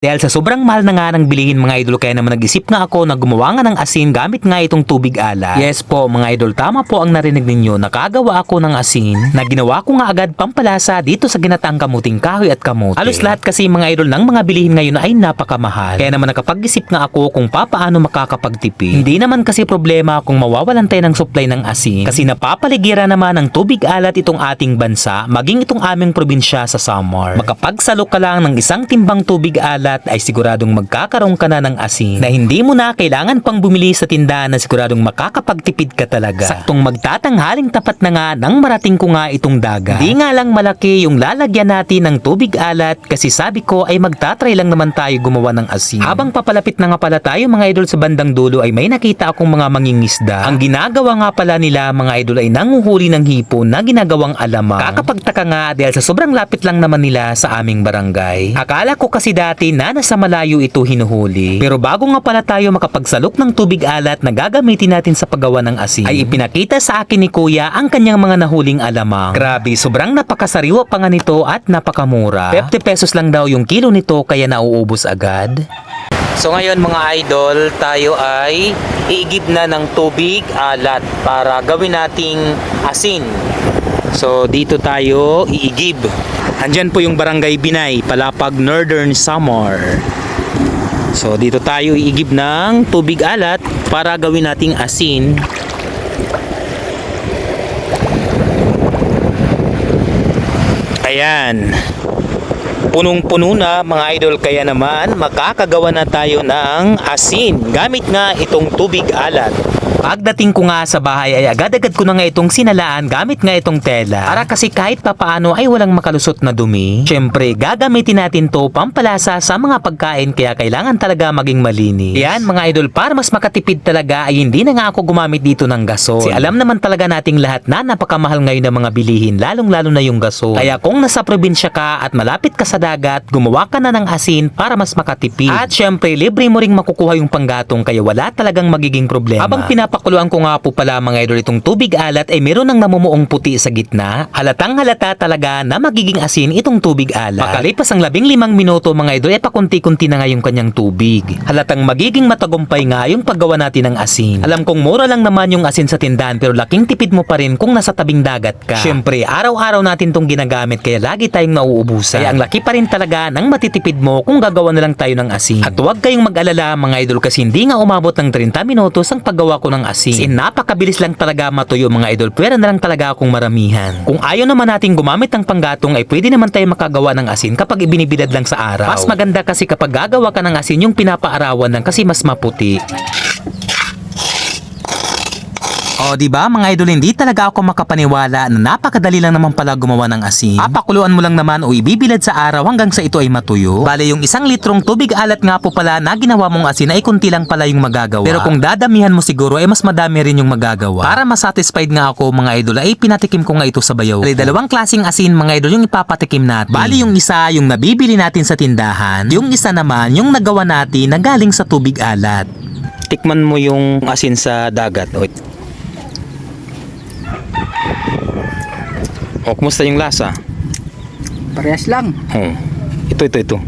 Dahil sa sobrang mahal na nga ng bilihin mga idol, kaya naman nag-isip nga ako na gumawa nga ng asin gamit nga itong tubig alat. Yes po mga idol, tama po ang narinig ninyo. Nakagawa ako ng asin na ginawa ko nga agad pampalasa dito sa ginataang kamuting kahoy at kamote. Halos lahat kasi mga idol ng mga bilihin ngayon ay napakamahal. Kaya naman nakapag-isip nga ako kung paano makakapagtipid. Hindi naman kasi problema kung mawawalan tayo ng supply ng asin, kasi napapaligiran naman ng tubig alat itong ating bansa, maging itong aming probinsya sa summer. Makapagsalok ka lang ng isang timbang tubig alat ay siguradong magkakaroon ka na ng asin na hindi mo na kailangan pang bumili sa tindahan, na siguradong makakapagtipid ka talaga. Saktong magtatanghaling tapat na nga nang marating ko nga itong dagat. Di nga lang malaki yung lalagyan natin ng tubig alat, kasi sabi ko ay magtatry lang naman tayo gumawa ng asin. Habang papalapit na nga pala tayo mga idol sa bandang dulo, ay may nakita akong mga mangingisda. Ang ginagawa nga pala nila mga idol ay nanguhuli ng hipon na ginagawang alamang. Kakapagtaka nga dahil sa sobrang lapit lang naman nila sa aming barangay. Akala ko kasi dati na nasa malayo ito hinuhuli. Pero bago nga pala tayo makapagsalok ng tubig alat na gagamitin natin sa paggawa ng asin, ay ipinakita sa akin ni Kuya ang kanyang mga nahuling alamang. Grabe, sobrang napakasariwa pa nga nito at napakamura. 50 pesos lang daw yung kilo nito, kaya nauubos agad. So ngayon mga idol, tayo ay iigib na ng tubig alat para gawin nating asin. So dito tayo iigib. Andyan po yung Barangay Binay, Palapag, Northern Samar. So dito tayo iigib ng tubig alat para gawin nating asin. Ayan. Punong-puno na mga idol, kaya naman makakagawa na tayo ng asin gamit nga itong tubig alat. Pagdating ko nga sa bahay ay agad-agad ko na nga itong sinalaan gamit nga itong tela, para kasi kahit papaano ay walang makalusot na dumi. Syempre gagamitin natin to pampalasa sa mga pagkain, kaya kailangan talaga maging malinis. Yan mga idol, para mas makatipid talaga ay hindi na nga ako gumamit dito ng gasol. Kasi alam naman talaga nating lahat na napakamahal ngayon ng mga bilihin, lalong-lalo na yung gasol. Kaya kung nasa probinsya ka at malapit ka sa dagat, gumawa ka na ng asin para mas makatipid. At syempre libre mo ring makukuha yung panggatong, kaya wala talagang magiging problema. Habang pinapakuluan ko nga po pala mga idol itong tubig alat, ay meron ng namumuong puti sa gitna. Halatang halata talaga na magiging asin itong tubig alat. Makalipas ang 15 minuto mga idol, ay pakunti-kunti na nga yung kanyang tubig. Halatang magiging matagumpay nga yung paggawa natin ng asin. Alam kong mura lang naman yung asin sa tindahan, pero laking tipid mo pa rin kung nasa tabing dagat ka. Syempre araw-araw natin tong ginagamit, kaya lagi tayong nauubusan. Kaya ang laki pa rin talaga ng matitipid mo kung gagawa na lang tayo ng asin. At huwag kayong mag-alala mga idol, kasi hindi nga umabot ng 30 minutos ang paggawa ko ng asin. Kasi napakabilis lang talaga matuyo mga idol, pwera na lang talaga akong maramihan. Kung ayaw naman natin gumamit ng panggatong, ay pwede naman tayo makagawa ng asin kapag ibinibidad lang sa araw. Mas maganda kasi kapag gagawa ka ng asin yung pinapaarawan ng, kasi mas maputi. O diba mga idol, hindi talaga ako makapaniwala na napakadali lang naman pala gumawa ng asin. Papakuluan mo lang naman o ibibilad sa araw hanggang sa ito ay matuyo. Bale yung 1 litrong tubig alat nga po pala na ginawa mong asin ay kunti lang pala yung magagawa. Pero kung dadamihan mo siguro ay mas madami rin yung magagawa. Para masatisfied nga ako mga idol, ay pinatikim ko nga ito sa bayaw. Bale dalawang klaseng asin mga idol yung ipapatikim natin. Bale yung isa yung nabibili natin sa tindahan, yung isa naman yung nagawa natin na galing sa tubig alat. Tikman mo yung asin sa dagat. O, kumusta yung lasa? Parehas lang. Ito.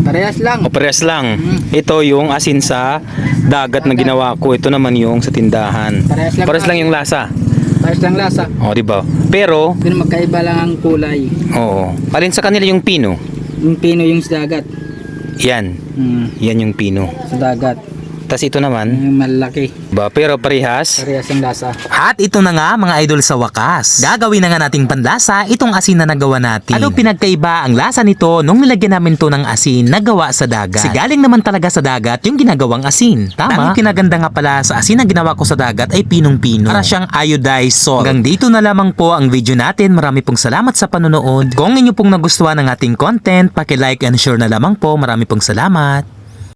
Parehas lang. O, parehas lang. Ito yung asin sa dagat na ginawa ko. Ito naman yung sa tindahan. Parehas lang yung lasa. Parehas lang lasa. O, diba? Pero Magkaiba lang ang kulay. oo. Alin sa kanila yung pino? Yung pino yung sa dagat. Yan. Yan yung pino. Sa dagat. Tas ito naman, Yung malaki. pero parehas. Parehas ang lasa. At ito na nga mga idol, sa wakas, gagawin na nga nating panlasa itong asin na nagawa natin. Ano pinagkaiba ang lasa nito nung nilagyan namin to ng asin na gawa sa dagat? Kasi galing naman talaga sa dagat yung ginagawang asin. Tama? Ang kinaganda nga pala sa asin na ginawa ko sa dagat ay pinong-pino. Para siyang iodized salt. Hanggang dito na lamang po ang video natin. Marami pong salamat sa panonood. Kung inyo pong nagustuhan ng ating content, paki-like and share na lamang po. Marami pong salamat.